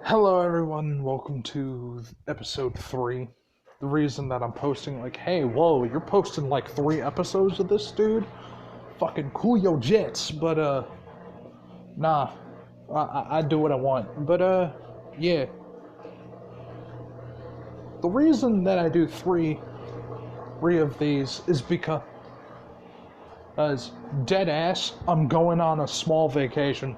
Hello, everyone. Welcome to episode 3. The reason that I'm posting, hey, whoa, you're posting 3 episodes of this, dude? Fucking cool your jets. But, nah. I do what I want. But, yeah. The reason that I do three of these is because, as dead ass, I'm going on a small vacation.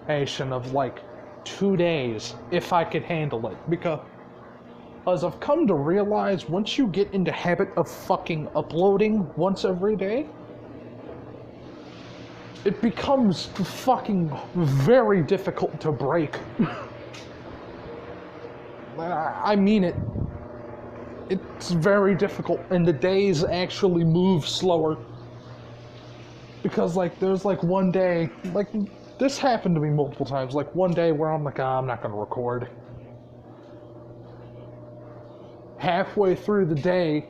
Of 2 days, if I could handle it, because as I've come to realize, once you get into habit of fucking uploading once every day, it becomes fucking very difficult to break. I mean it. It's very difficult, and the days actually move slower. Because, there's, one day, this happened to me multiple times, one day where I'm I'm not gonna record. Halfway through the day,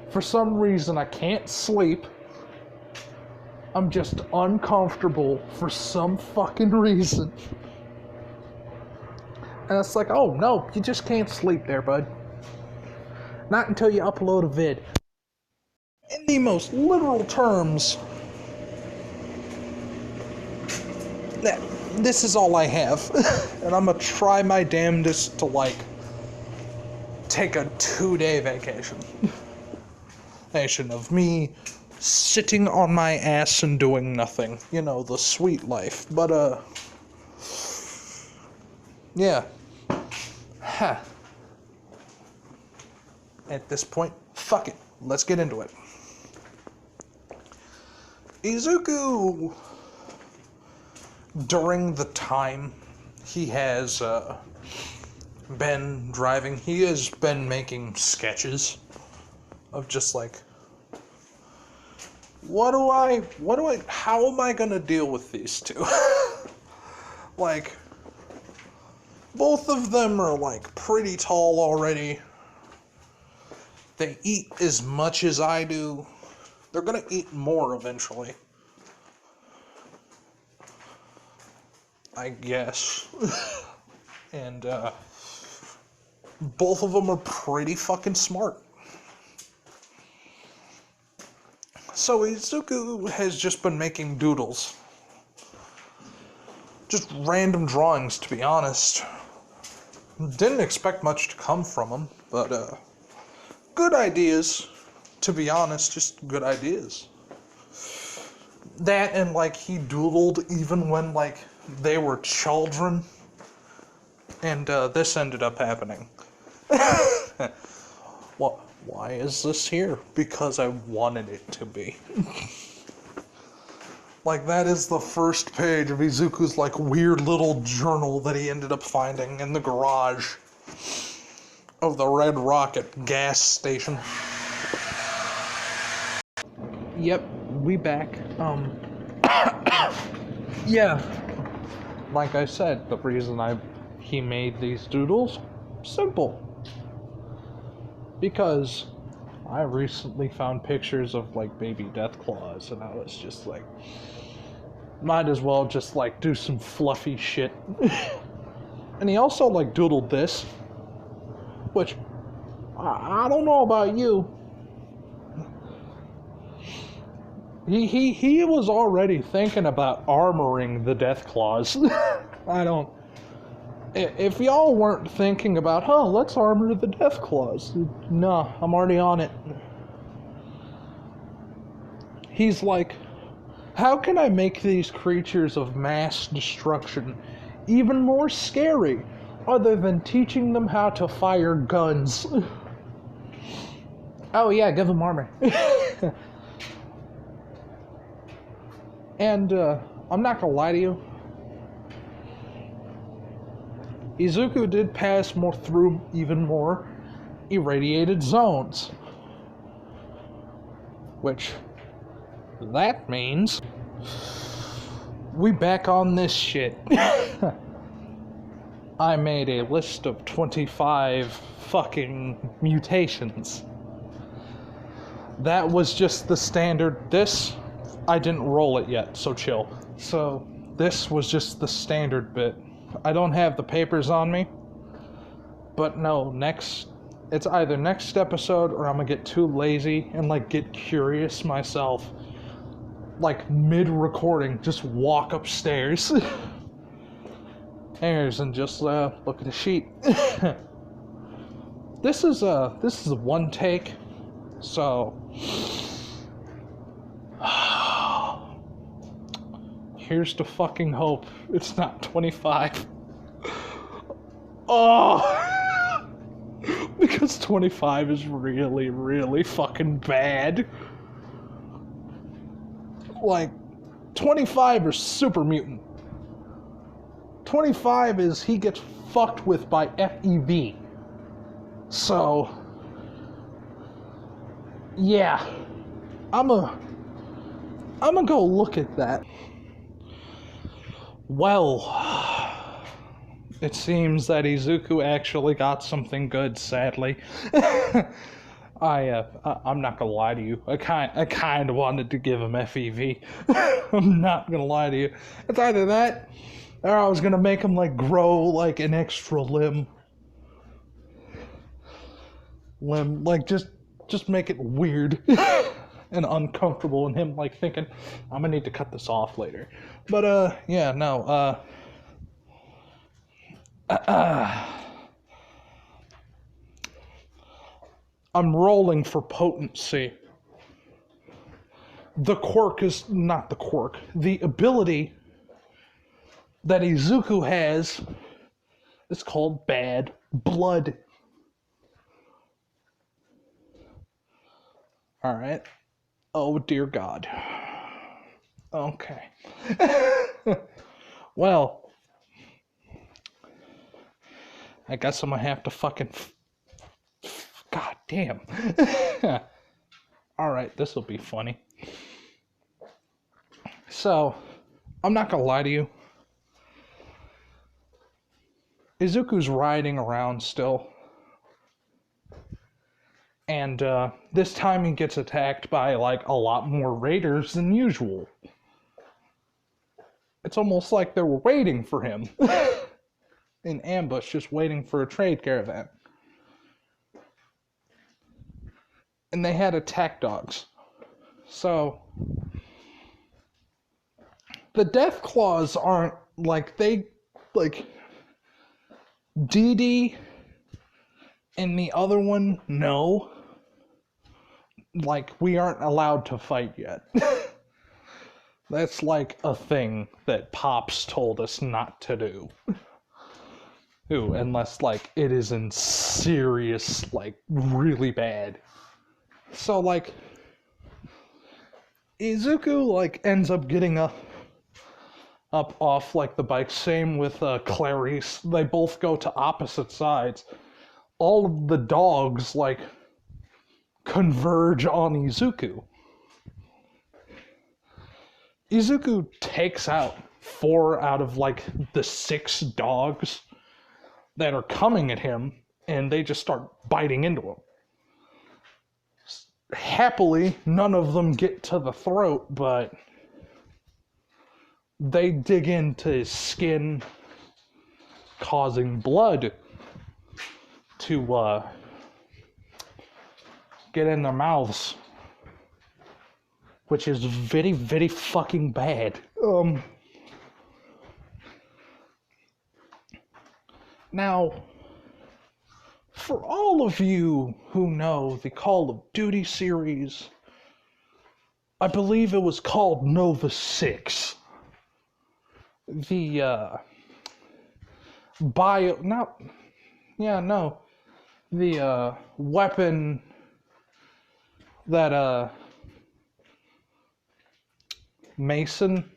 for some reason I can't sleep. I'm just uncomfortable for some fucking reason. And it's oh no, you just can't sleep there, bud. Not until you upload a vid. In the most literal terms, this is all I have. And I'm gonna try my damnedest to take a 2-day vacation. Of me sitting on my ass and doing nothing. You know, the sweet life. But, yeah. Ha. At this point, fuck it. Let's get into it. Izuku, during the time he has, been driving, he has been making sketches of just how am I gonna deal with these two? Both of them are pretty tall already. They eat as much as I do. They're gonna eat more eventually, I guess. And, both of them are pretty fucking smart. So Izuku has just been making doodles. Just random drawings, to be honest. Didn't expect much to come from them, but, good ideas. To be honest, just good ideas. That and, he doodled even when, they were children. And, this ended up happening. Why is this here? Because I wanted it to be. That is the first page of Izuku's, weird little journal that he ended up finding in the garage of the Red Rocket gas station. Yep, we back. Yeah. Like I said, the reason he made these doodles, simple. Because I recently found pictures of baby deathclaws, and I was just might as well just do some fluffy shit. And he also doodled this, which I don't know about you. He was already thinking about armoring the deathclaws. If y'all weren't thinking about, let's armor the deathclaws. No, I'm already on it. He's how can I make these creatures of mass destruction even more scary, other than teaching them how to fire guns? Oh yeah, give them armor. And, I'm not gonna lie to you. Izuku did pass through even more irradiated zones. Which, that means, we back on this shit. I made a list of 25 fucking mutations. That was just the standard. This, I didn't roll it yet, so chill. So, this was just the standard bit. I don't have the papers on me, but no, it's either next episode or I'm gonna get too lazy and like get curious myself. Like mid-recording, just walk upstairs. And just look at the sheet. This is a one take, so here's to fucking hope it's not 25. Oh, because 25 is really, really fucking bad. Like, 25 is super mutant. 25 is he gets fucked with by FEV. So, yeah, I'm gonna go look at that. Well, it seems that Izuku actually got something good, sadly. I'm not gonna lie to you. I kind of wanted to give him FEV. I'm not gonna lie to you. It's either that, or I was gonna make him like grow like an extra limb, like just make it weird and uncomfortable, and him like thinking, I'm gonna need to cut this off later. But yeah, no, I'm rolling for potency. The quirk is not the quirk. The ability that Izuku has is called bad blood. Alright. Oh, dear God. Okay. Well, I guess I'm gonna have to fucking... God damn. Alright, this'll be funny. So, I'm not gonna lie to you. Izuku's riding around still. And this time he gets attacked by like a lot more raiders than usual. It's almost like they were waiting for him. In ambush, just waiting for a trade caravan. And they had attack dogs. So, the deathclaws aren't like Dee and the other one, no. Like, we aren't allowed to fight yet. That's like a thing that Pops told us not to do. Ooh, unless, like, it is in serious, like, really bad. So, like, Izuku, like, ends up getting up off, like, the bike. Same with Clarice. They both go to opposite sides. All of the dogs, like, converge on Izuku. Izuku takes out 4 out of, like, the 6 dogs that are coming at him, and they just start biting into him. Happily, none of them get to the throat, but they dig into his skin, causing blood to get in their mouths, which is very, very fucking bad. Now, for all of you who know the Call of Duty series, I believe it was called Nova 6. The the weapon that Mason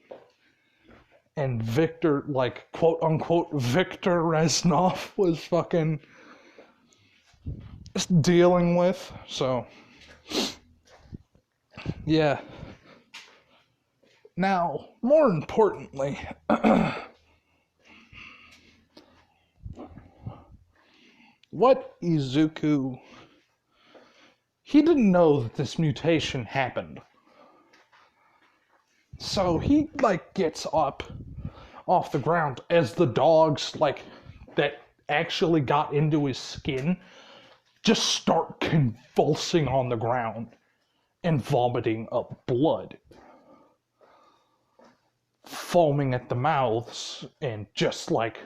and Victor, like, quote unquote Victor Reznov was fucking dealing with. So yeah. Now, more importantly, what Izuku, he didn't know that this mutation happened. So he, like, gets up off the ground as the dogs, like, that actually got into his skin just start convulsing on the ground and vomiting up blood, foaming at the mouths, and just like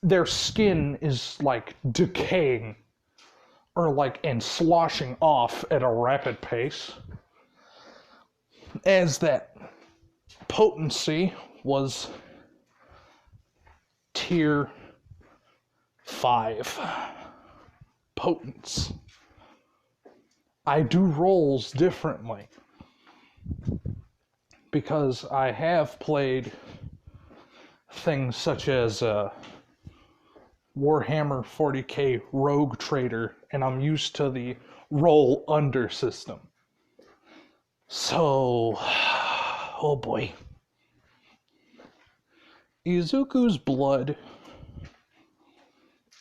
their skin is like decaying or like and sloshing off at a rapid pace, as that potency was tier 5 potence. I do rolls differently because I have played things such as Warhammer 40k Rogue Trader, and I'm used to the roll under system. So, oh boy. Izuku's blood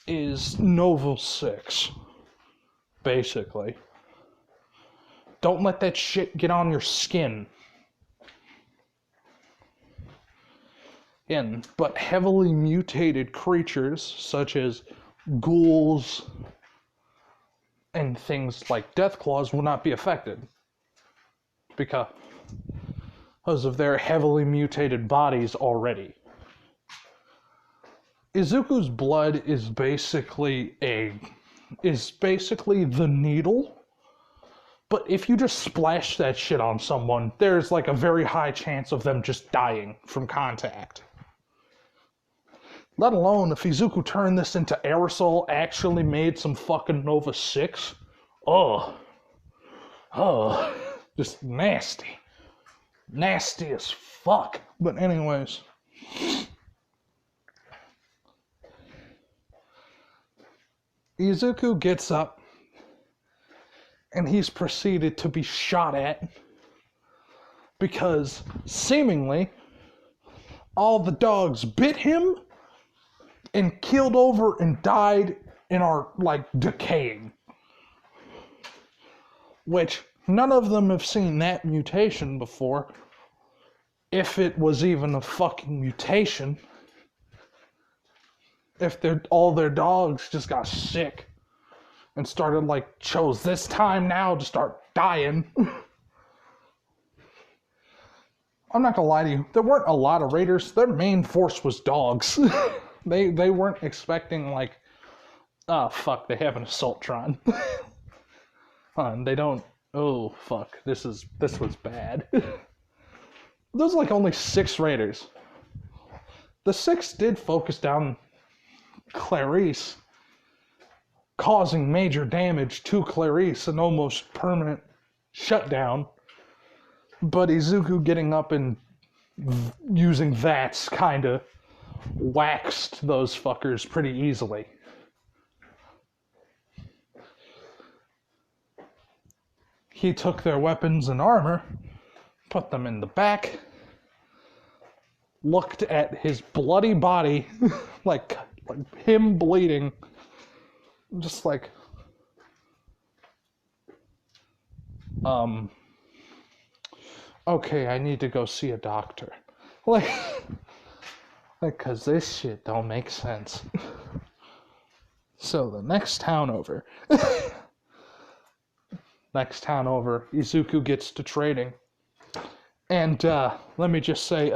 is Novel 6, basically. Don't let that shit get on your skin. But heavily mutated creatures, such as ghouls and things like deathclaws, will not be affected because of their heavily mutated bodies already. Izuku's blood is basically the needle, but if you just splash that shit on someone, there's like a very high chance of them just dying from contact. Let alone if Izuku turned this into aerosol, actually made some fucking Nova 6. Oh, just nasty. Nasty as fuck. But anyways. Izuku gets up, and he's proceeded to be shot at because, seemingly, all the dogs bit him and keeled over and died and are, like, decaying. Which, none of them have seen that mutation before, if it was even a fucking mutation. If all their dogs just got sick and started, like, chose this time now to start dying. I'm not gonna lie to you, there weren't a lot of raiders. Their main force was dogs. They weren't expecting, like, oh fuck, they have an assaultron. They don't, oh fuck, this was bad. There's like only 6 raiders. The 6 did focus down Clarice, causing major damage to Clarice, an almost permanent shutdown. But Izuku getting up and using VATS kinda waxed those fuckers pretty easily. He took their weapons and armor, put them in the back, looked at his bloody body, like him bleeding, just like, okay, I need to go see a doctor. Like, cause this shit don't make sense. So the next town over, Izuku gets to trading. And, let me just say,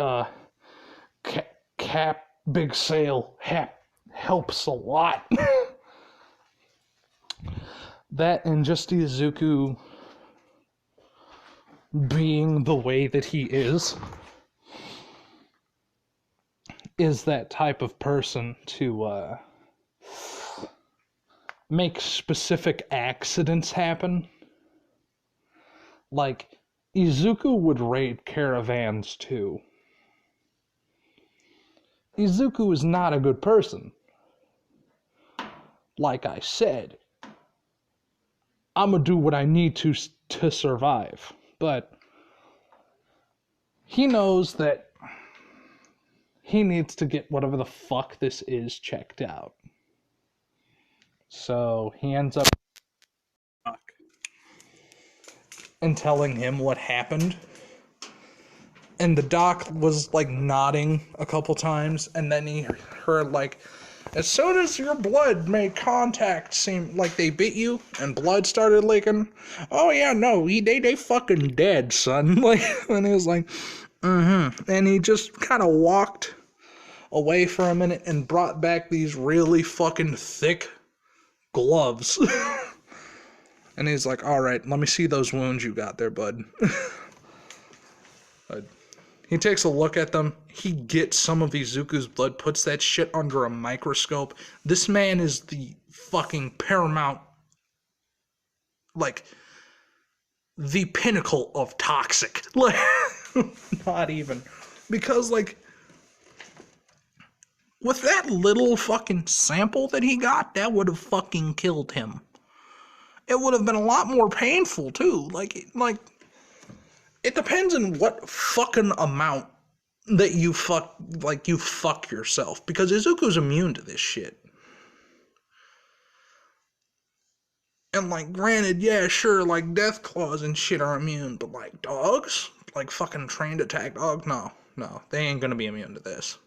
Cap Big Sale helps a lot. That and just Izuku being the way that he is that type of person to make specific accidents happen. Like, Izuku would raid caravans too. Izuku is not a good person. Like I said, I'm gonna do what I need to survive. But he knows that he needs to get whatever the fuck this is checked out. So he ends up and telling him what happened. And the doc was like nodding a couple times, and then he heard like, as soon as your blood made contact, seem like they bit you and blood started leaking. Oh yeah, no, they fucking dead, son. Like, and he was like, and he just kind of walked away for a minute and brought back these really fucking thick gloves. And he's like, all right, let me see those wounds you got there, bud. He takes a look at them. He gets some of Izuku's blood, puts that shit under a microscope. This man is the fucking paramount, like, the pinnacle of toxic. Like, not even. Because, like, with that little fucking sample that he got, that would have fucking killed him. It would have been a lot more painful, too. Like, it depends on what fucking amount that you fuck yourself. Because Izuku's immune to this shit. And, like, granted, yeah, sure, like, deathclaws and shit are immune, but, like, dogs? Like, fucking trained attack dogs? No, they ain't gonna be immune to this.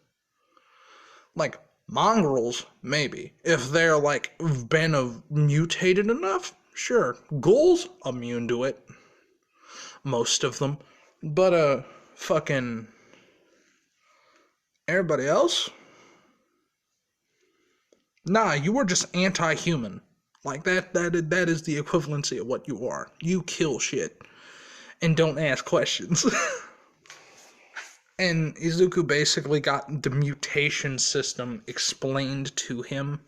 Like, mongrels, maybe. If they're, like, been mutated enough, sure. Ghouls, immune to it. Most of them. But, fucking everybody else? Nah, you are just anti-human. Like, that is the equivalency of what you are. You kill shit. And don't ask questions. And Izuku basically got the mutation system explained to him.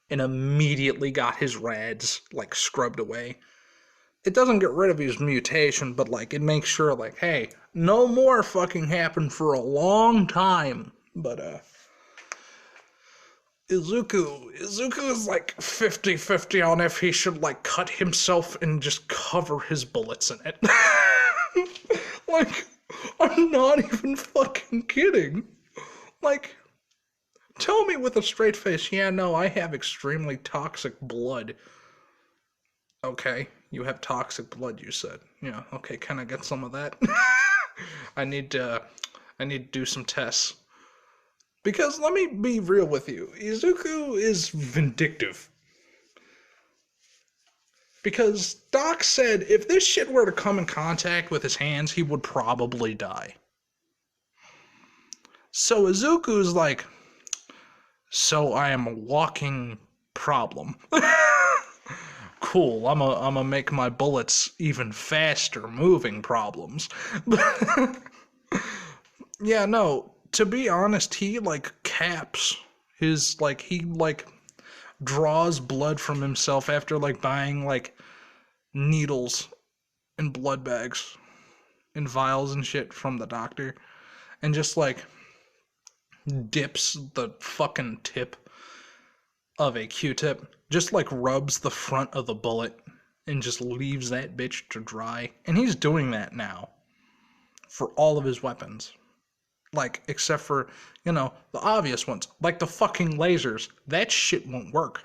And immediately got his rads, like, scrubbed away. It doesn't get rid of his mutation, but, like, it makes sure, like, hey, no more fucking happen for a long time. But, Izuku is, like, 50-50 on if he should, like, cut himself and just cover his bullets in it. Like, I'm not even fucking kidding. Like, tell me with a straight face, yeah, no, I have extremely toxic blood. Okay, you have toxic blood, you said. Yeah, okay, can I get some of that? I need to do some tests. Because let me be real with you. Izuku is vindictive. Because Doc said if this shit were to come in contact with his hands, he would probably die. So Izuku's like, so I am a walking problem. Cool, I'm a make my bullets even faster moving problems. Yeah, no, to be honest, he, like, caps his, like, he, like, draws blood from himself after, like, buying, like, needles and blood bags and vials and shit from the doctor, and just, like, dips the fucking tip of a Q-tip, just, like, rubs the front of the bullet and just leaves that bitch to dry. And he's doing that now for all of his weapons. Like, except for, you know, the obvious ones. Like the fucking lasers. That shit won't work.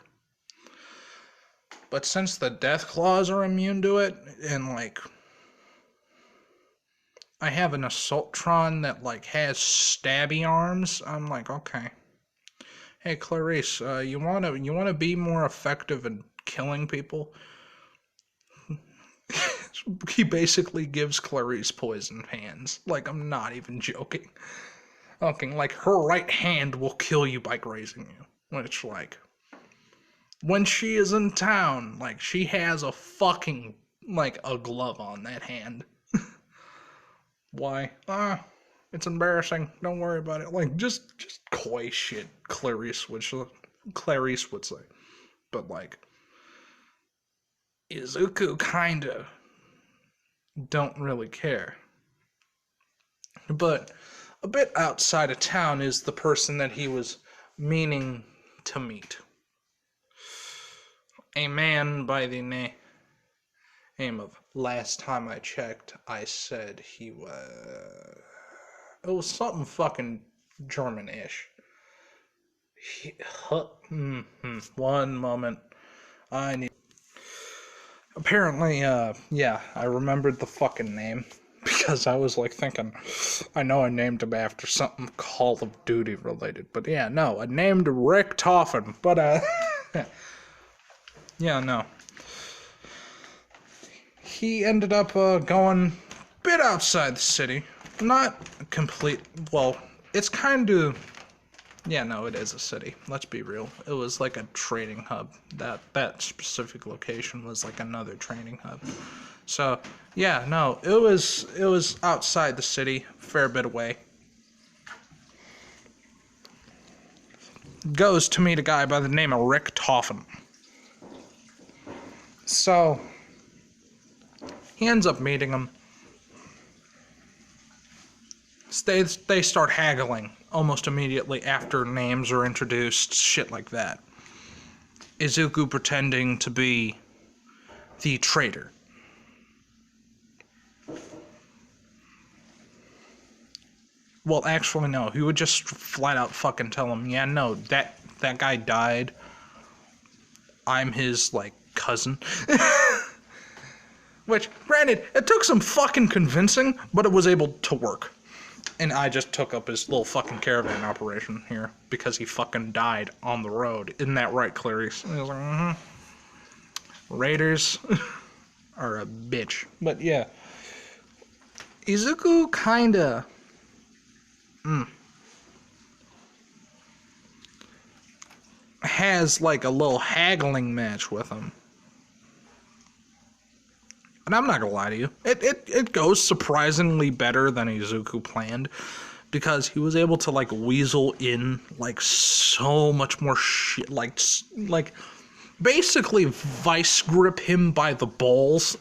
But since the deathclaws are immune to it, and, like, I have an Assaultron that, like, has stabby arms, I'm like, okay. Hey, Clarice, you wanna be more effective in killing people? He basically gives Clarice poison hands. Like, I'm not even joking. Okay, like, her right hand will kill you by grazing you. Which, like, when she is in town, like, she has a fucking, like, a glove on that hand. Why? It's embarrassing. Don't worry about it. Like, just coy shit, Clarice would say. But, like, Izuku kinda don't really care. But a bit outside of town is the person that he was meaning to meet. A man by the name of, last time I checked, I said he was... It was something fucking German-ish. One moment. I need... Apparently, yeah, I remembered the fucking name. because I was like thinking, I know I named him after something Call of Duty related, but yeah, no, I named Richtofen, but yeah, no. He ended up going a bit outside the city. Not complete, well, it's kind of, yeah, no, it is a city. Let's be real. It was like a trading hub. That specific location was like another trading hub. So, yeah, no, it was outside the city, fair bit away. Goes to meet a guy by the name of Richtofen. So, he ends up meeting him. They start haggling almost immediately after names are introduced, shit like that. Izuku pretending to be the traitor. Well, actually, no. He would just flat out fucking tell him, yeah, no, that guy died. I'm his, like, cousin. Which, granted, it took some fucking convincing, but it was able to work. And I just took up his little fucking caravan operation here because he fucking died on the road. Isn't that right, Clarice? And I was like, Raiders are a bitch. But yeah. Izuku kinda... has like a little haggling match with him. And I'm not gonna lie to you, it goes surprisingly better than Izuku planned, because he was able to like weasel in like so much more shit, like basically vice grip him by the balls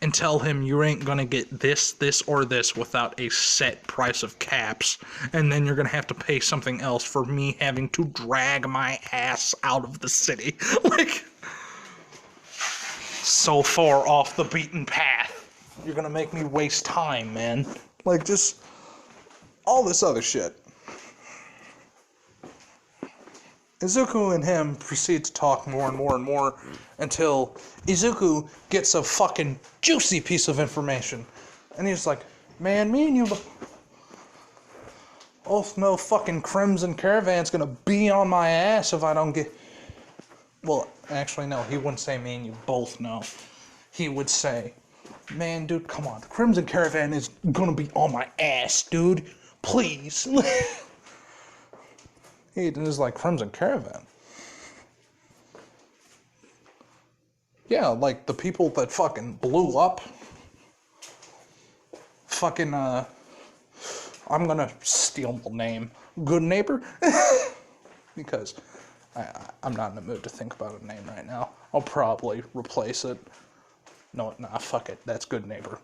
and tell him you ain't gonna get this, or this without a set price of caps, and then you're gonna have to pay something else for me having to drag my ass out of the city. Like, so far off the beaten path. You're gonna make me waste time, man. Like, just all this other shit. Izuku and him proceed to talk more and more and more until Izuku gets a fucking juicy piece of information. And he's like, man, me and you both know fucking Crimson Caravan's gonna be on my ass if I don't get... Well, actually, no, he wouldn't say me and you both know. He would say, man, dude, come on. The Crimson Caravan is gonna be on my ass, dude. Please. He is like, Crimson Caravan? Yeah, like the people that fucking blew up. Fucking, I'm gonna steal the name. Good Neighbor? Because I'm not in the mood to think about a name right now. I'll probably replace it. No, nah, fuck it. That's Good Neighbor.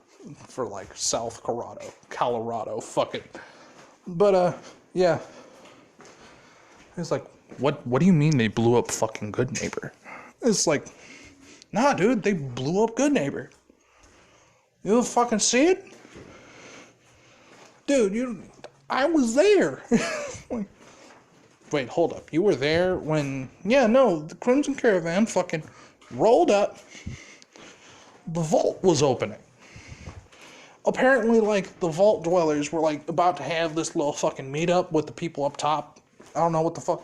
For like South Colorado. Fuck it. But, yeah. It's like, what do you mean they blew up fucking Good Neighbor? It's like, nah, dude, they blew up Good Neighbor. You don't fucking see it? Dude, I was there. Like, wait, hold up. You were there when... Yeah, no, the Crimson Caravan fucking rolled up. The vault was opening. Apparently, like, the vault dwellers were, like, about to have this little fucking meetup with the people up top. I don't know what the fuck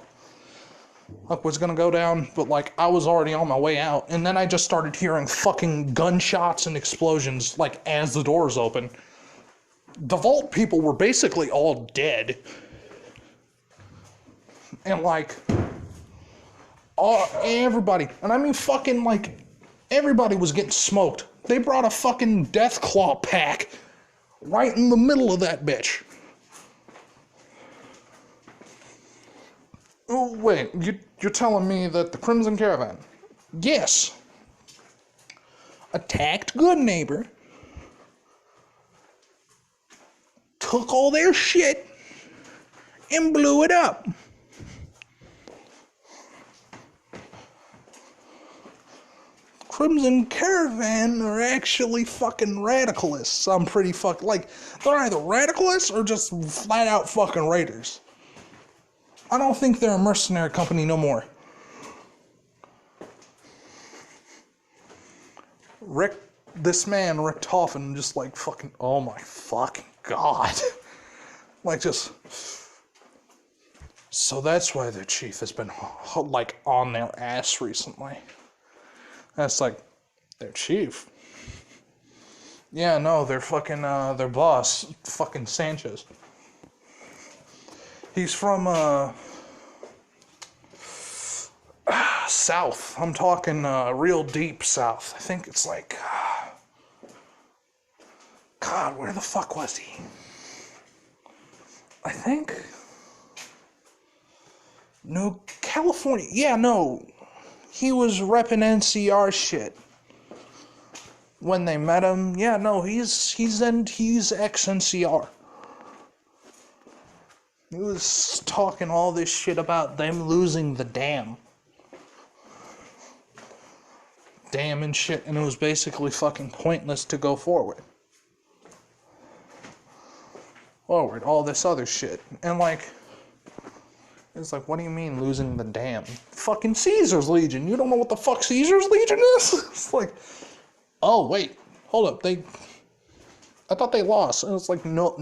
was gonna go down, but, like, I was already on my way out. And then I just started hearing fucking gunshots and explosions, like, as the doors open. The vault people were basically all dead. And, like, everybody, and I mean fucking, like, everybody was getting smoked. They brought a fucking deathclaw pack right in the middle of that bitch. Oh, wait, you're telling me that the Crimson Caravan, yes, attacked Good Neighbor, took all their shit, and blew it up. Crimson Caravan are actually fucking radicalists. I'm pretty like, they're either radicalists or just flat out fucking raiders. I don't think they're a mercenary company no more. this man, richtofen, just like fucking, oh my fucking god. Like just, so that's why the chief has been like on their ass recently. That's like, their chief? Yeah, no, their fucking, their boss, fucking Sanchez. He's from, south. I'm talking, real deep south. I think it's like, God, where the fuck was he? I think, no, California. Yeah, no, he was repping NCR shit. When they met him, yeah, no, he's ex-NCR. He was talking all this shit about them losing the dam. Dam and shit, and it was basically fucking pointless to go forward. All this other shit. And like, it's like, what do you mean losing the dam? Fucking Caesar's Legion. You don't know what the fuck Caesar's Legion is? It's like, oh, wait, hold up, I thought they lost. And it's like, no.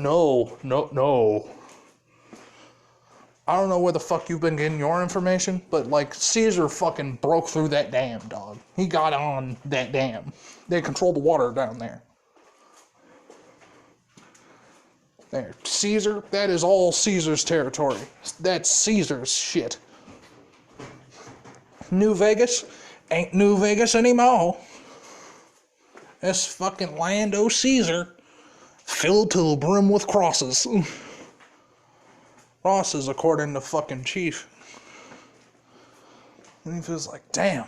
I don't know where the fuck you've been getting your information, but like, Caesar fucking broke through that dam, dog. He got on that dam. They control the water down there. There, Caesar, that is all Caesar's territory. That's Caesar's shit. New Vegas ain't New Vegas anymore. This fucking land of Caesar, filled to the brim with crosses. Crosses, according to fucking Chief. And he feels like, damn.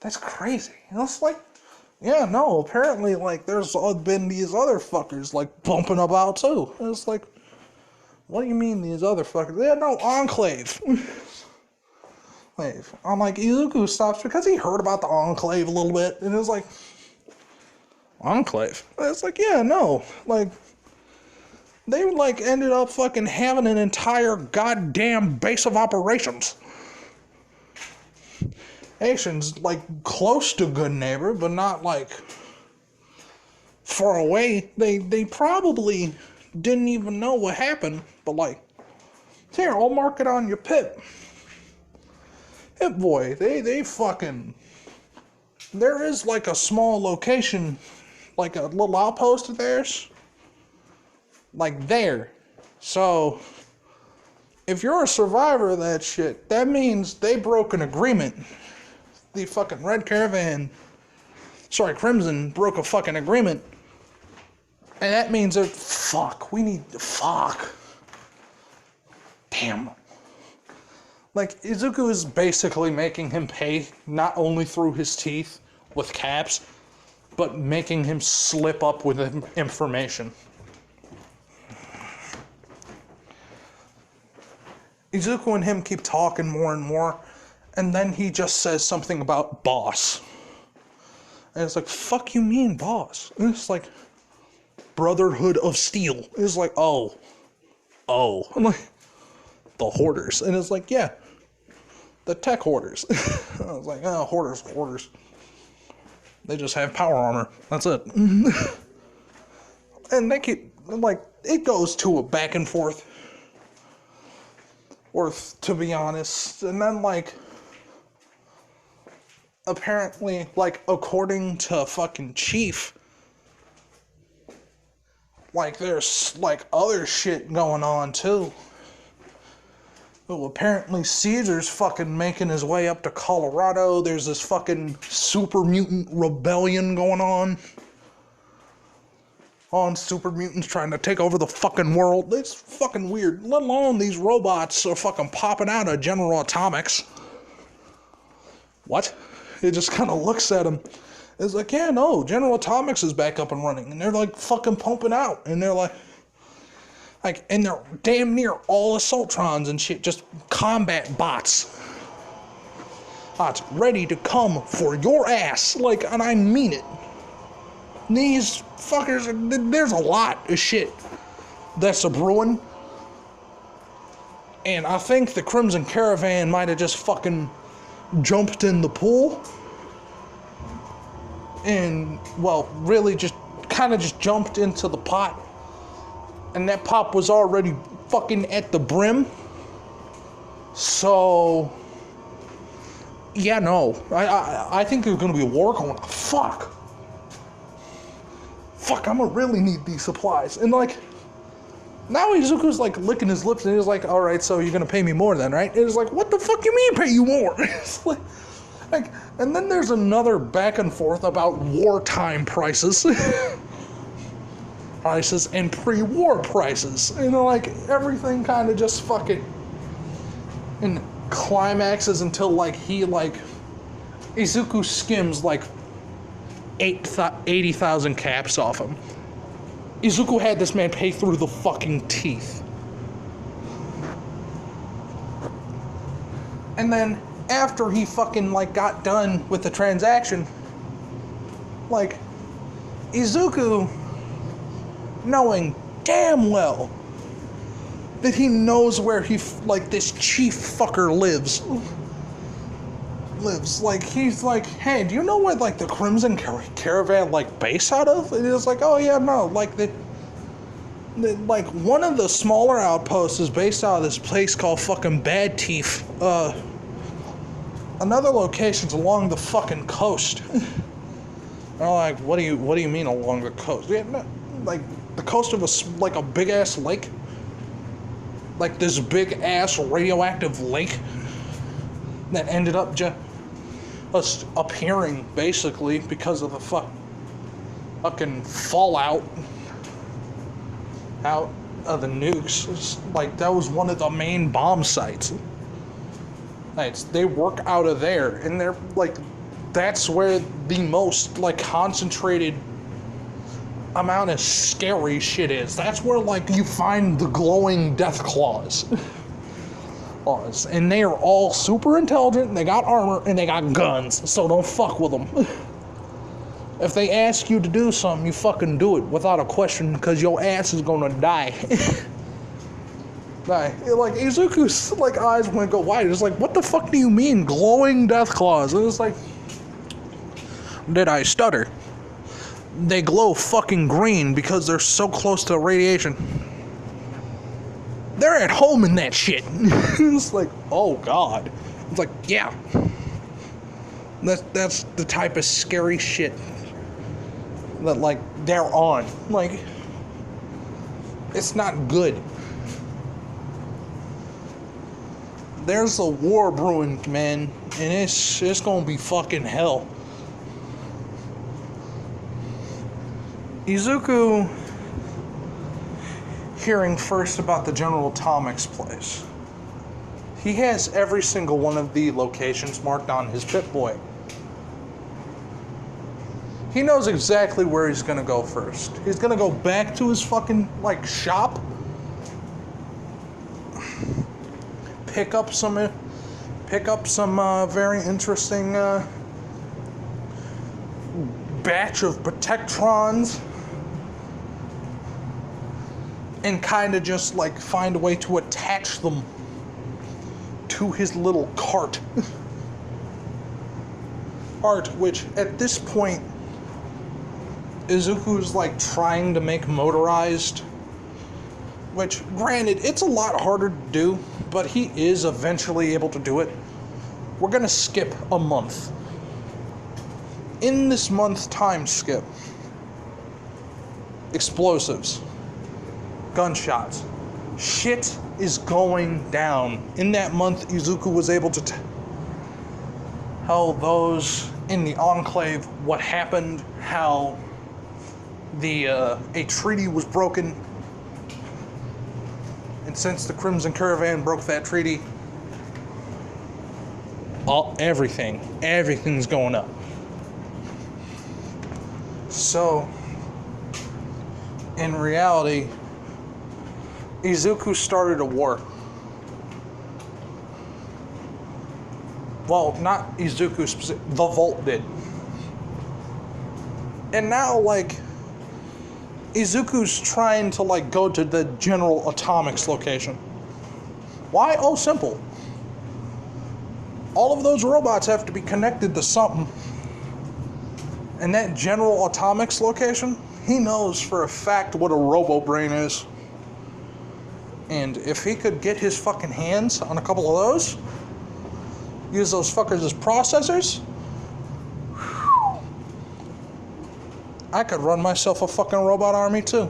That's crazy. And it's like, yeah, no, apparently, like, there's been these other fuckers, like, bumping about, too. And it's like, what do you mean, these other fuckers? Yeah, no, Enclave. I'm like, Izuku stops because he heard about the Enclave a little bit, and it was like, Enclave? And it's like, yeah, no, like, they, like, ended up fucking having an entire goddamn base of operations. Asians, like, close to Good Neighbor, but not, like, far away. They probably didn't even know what happened, but, like, here, I'll mark it on your Pip. Pip Boy, they fucking, there is, like, a small location, like a little outpost of theirs, like, there. So, if you're a survivor of that shit, that means they broke an agreement. The fucking Crimson broke a fucking agreement. And that means that, damn. Like, Izuku is basically making him pay, not only through his teeth with caps, but making him slip up with information. Izuku and him keep talking more and more, and then he just says something about boss. And it's like, fuck you mean boss? And it's like, Brotherhood of Steel. It's like, oh. I'm like, the Hoarders. And it's like, yeah, the tech Hoarders. I was like, oh, Hoarders. They just have power armor. That's it. And they keep, like, it goes to a back and forth. Or, to be honest. And then, like, apparently, like, according to fucking Chief, like, there's, like, other shit going on, too. Well, apparently Caesar's fucking making his way up to Colorado. There's this fucking super mutant rebellion going on. Super mutants trying to take over the fucking world. It's fucking weird. Let alone these robots are fucking popping out of General Atomics. What? It just kind of looks at him. It's like, yeah, no, General Atomics is back up and running. And they're like fucking pumping out. And they're like, and they're damn near all Assaultrons and shit. Just combat bots. Bots ready to come for your ass. Like, and I mean it. These fuckers, there's a lot of shit that's a brewing. And I think the Crimson Caravan might have just fucking jumped in the pool. and, well, really just kind of just jumped into the pot. And that pot was already fucking at the brim. So, yeah, no. I think there's gonna be a war going on. Fuck, I'm gonna really need these supplies. And, like, now Izuku's, like, licking his lips, and he's like, alright, so you're gonna pay me more then, right? And it's like, what the fuck you mean pay you more? It's like, and then there's another back and forth about wartime prices. Prices and pre-war prices. You know, like, everything kind of just fucking and climaxes until, like, Izuku skims, like, 80,000 caps off him. Izuku had this man pay through the fucking teeth. And then, after he fucking, like, got done with the transaction, like, Izuku, knowing damn well that he knows where this chief fucker lives, like, he's like, hey, do you know where, like, the Crimson Caravan, like, base out of? And he's like, oh, yeah, no, like, like, one of the smaller outposts is based out of this place called fucking Bad Teeth. Another location's along the fucking coast. And I'm like, what do you mean along the coast? Yeah, no, like, the coast of a big-ass lake? Like, this big-ass radioactive lake that ended up just appearing, basically, because of the fucking fallout out of the nukes. It's like, that was one of the main bomb sites. They work out of there, and they're, like, that's where the most, like, concentrated amount of scary shit is. That's where, like, you find the glowing deathclaws. And they are all super intelligent, and they got armor, and they got guns, so don't fuck with them. If they ask you to do something, you fucking do it without a question, because your ass is gonna die. Like, Izuku's, like, eyes went go wide. It's like, what the fuck do you mean, glowing deathclaws? And it's like, did I stutter? They glow fucking green because they're so close to radiation. They're at home in that shit. It's like, oh god. It's like, yeah. That's the type of scary shit that, like, they're on. Like, it's not good. There's a war brewing, man, and it's gonna be fucking hell. Izuku, hearing first about the General Atomics place, he has every single one of the locations marked on his Pip-Boy. He knows exactly where he's gonna go first. He's gonna go back to his fucking, like, shop, pick up some very interesting batch of protectrons, and kind of just, like, find a way to attach them to his little cart. Which, at this point, Izuku's, like, trying to make motorized. Which, granted, it's a lot harder to do, but he is eventually able to do it. We're gonna skip a month. In this month time skip, explosives, gunshots, shit is going down. In that month, Izuku was able to tell those in the Enclave what happened, how a treaty was broken, and since the Crimson Caravan broke that treaty, everything's going up. So, in reality, Izuku started a war. Well, not Izuku specifically, the Vault did. And now, like, Izuku's trying to, like, go to the General Atomics location. Why? Oh, simple. All of those robots have to be connected to something. And that General Atomics location, he knows for a fact what a robo-brain is. And if he could get his fucking hands on a couple of those, use those fuckers as processors, I could run myself a fucking robot army too.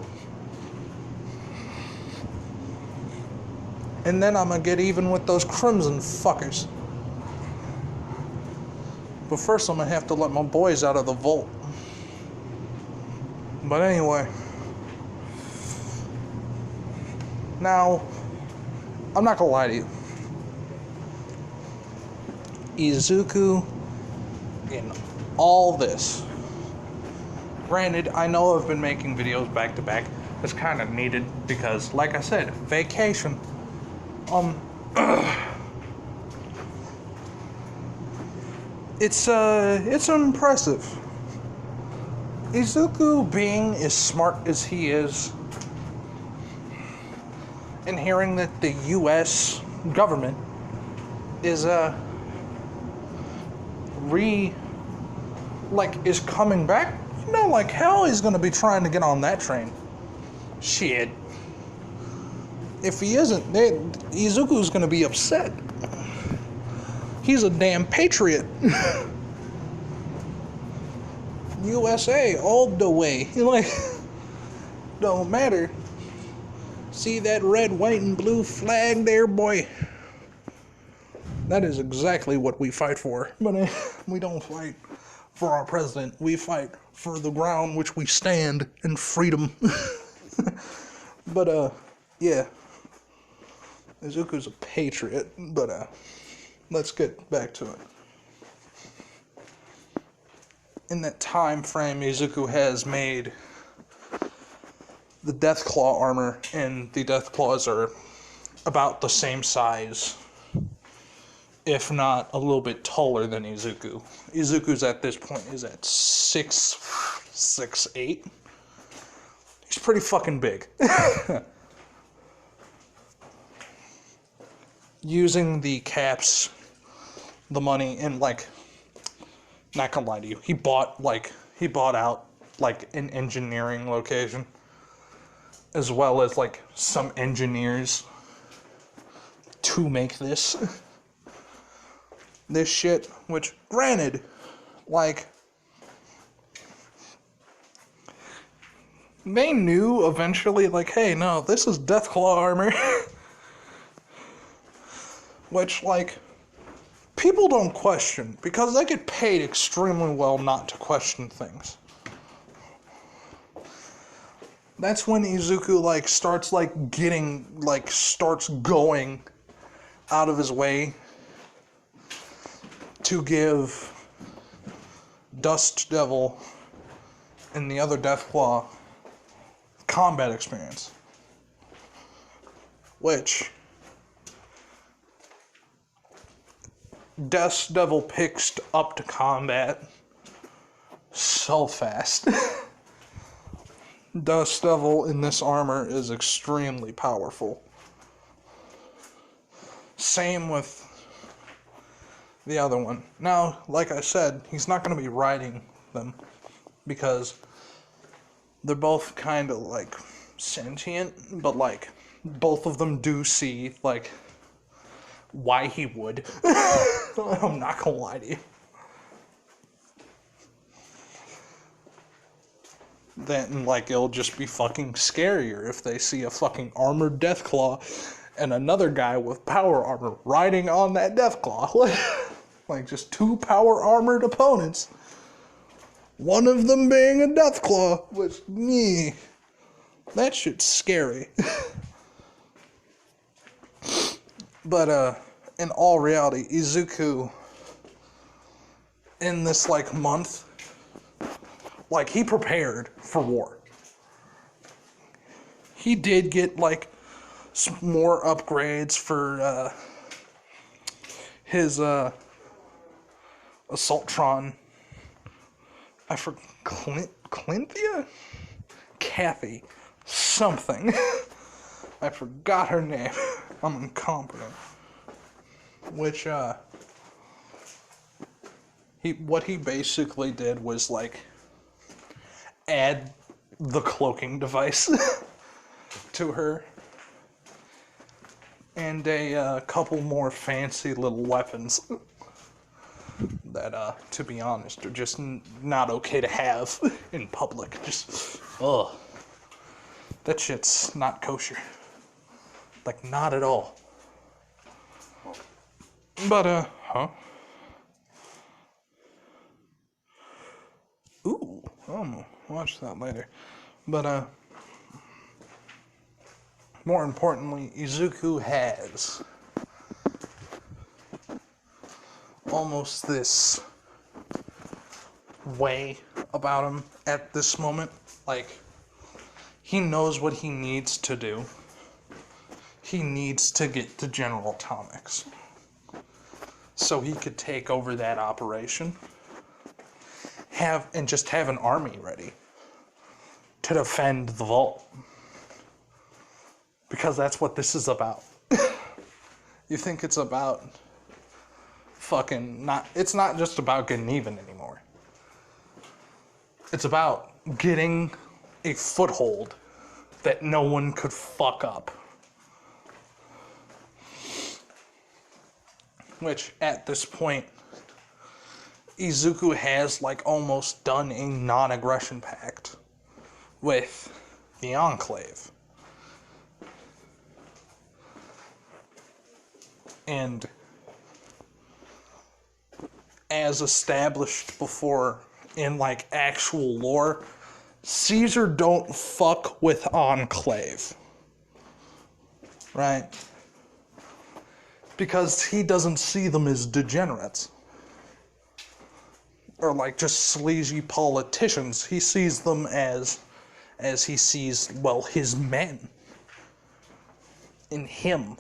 And then I'm gonna get even with those Crimson fuckers. But first I'm gonna have to let my boys out of the vault. But anyway. Now, I'm not gonna lie to you. Izuku in all this. Granted, I know I've been making videos back to back. It's kind of needed because, like I said, vacation. It's impressive. Izuku being as smart as he is, and hearing that the U.S. government is is coming back, you know, like hell he's gonna be trying to get on that train. Shit. If he isn't, Izuku's gonna be upset. He's a damn patriot. USA all the way. Like, don't matter. See that red, white, and blue flag there, boy? That is exactly what we fight for. But we don't fight for our president. We fight for the ground which we stand and freedom. But, yeah. Izuku's a patriot, but, let's get back to it. In that time frame, Izuku has made the deathclaw armor, and the deathclaws are about the same size, if not a little bit taller than Izuku. Izuku's at this point is at 6'8". He's pretty fucking big. Using the caps, the money, and like, not gonna lie to you, he bought out like an engineering location, as well as like some engineers to make this shit, which granted, like, they knew eventually, like, hey, no, this is deathclaw armor. Which, like, people don't question, because they get paid extremely well not to question things. That's when Izuku, like, starts going out of his way to give Dust Devil and the other Deathclaw combat experience. Which Dust Devil picks up to combat so fast. Dust Devil in this armor is extremely powerful. Same with the other one. Now, like I said, he's not going to be riding them because they're both kind of like sentient, but like both of them do see like why he would. I'm not gonna lie to you. Then, like, it'll just be fucking scarier if they see a fucking armored Deathclaw and another guy with power armor riding on that Deathclaw. Like, just two power armored opponents. One of them being a Deathclaw, which, that shit's scary. But, in all reality, Izuku, in this, like, month, like, he prepared for war. He did get, like, some more upgrades for, his, Assaultron. I forgot, Clinthia? Kathy. Something. I forgot her name. I'm incompetent. Which, what he basically did was, like, add the cloaking device to her. And a couple more fancy little weapons that, to be honest, are just not okay to have in public. Just, ugh. That shit's not kosher. Like, not at all. But, huh? Ooh, I'll watch that later. But, more importantly, Izuku has almost this way about him at this moment. Like, he knows what he needs to do. He needs to get to General Atomics so he could take over that operation, and just have an army ready to defend the vault. Because that's what this is about. You think it's about it's not just about getting even anymore. It's about getting a foothold that no one could fuck up. Which, at this point, Izuku has, like, almost done a non-aggression pact with the Enclave. And as established before in, like, actual lore, Caesar don't fuck with Enclave. Right? Because he doesn't see them as degenerates. Or, like, just sleazy politicians. He sees them as he sees, well, his men. In him.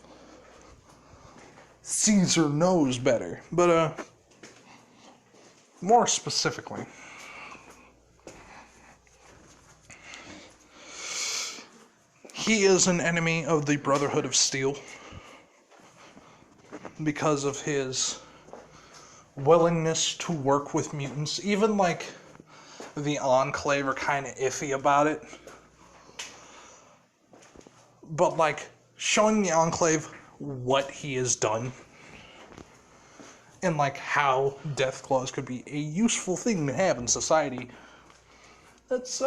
Caesar knows better. But, more specifically, he is an enemy of the Brotherhood of Steel because of his willingness to work with mutants. Even, like, the Enclave are kind of iffy about it. But, like, showing the Enclave what he has done and, like, how deathclaws could be a useful thing to have in society, that's,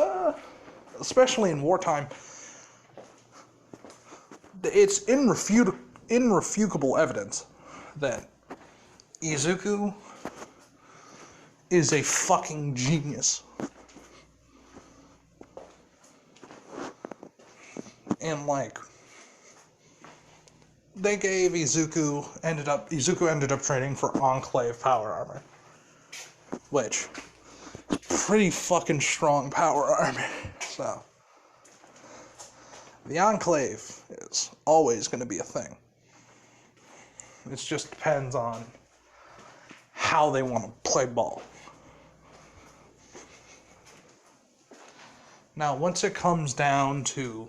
especially in wartime, it's irrefutable evidence that Izuku is a fucking genius. And, like, they gave Izuku ended up training for Enclave power armor, which is pretty fucking strong power armor. So the Enclave is always going to be a thing. It just depends on how they want to play ball. Now, once it comes down to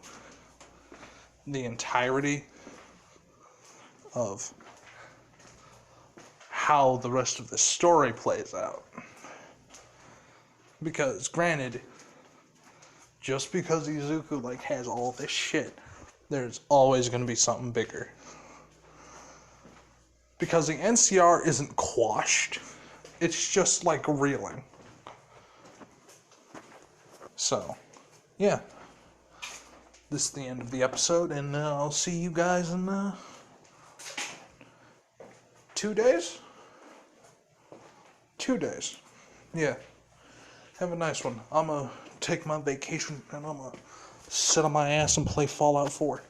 the entirety of how the rest of the story plays out, because granted, just because Izuku, like, has all this shit, there's always going to be something bigger. Because the NCR isn't quashed, it's just, like, reeling. So, yeah. This is the end of the episode, and I'll see you guys in 2 days? 2 days. Yeah. Have a nice one. I'm gonna take my vacation, and I'm gonna sit on my ass and play Fallout 4.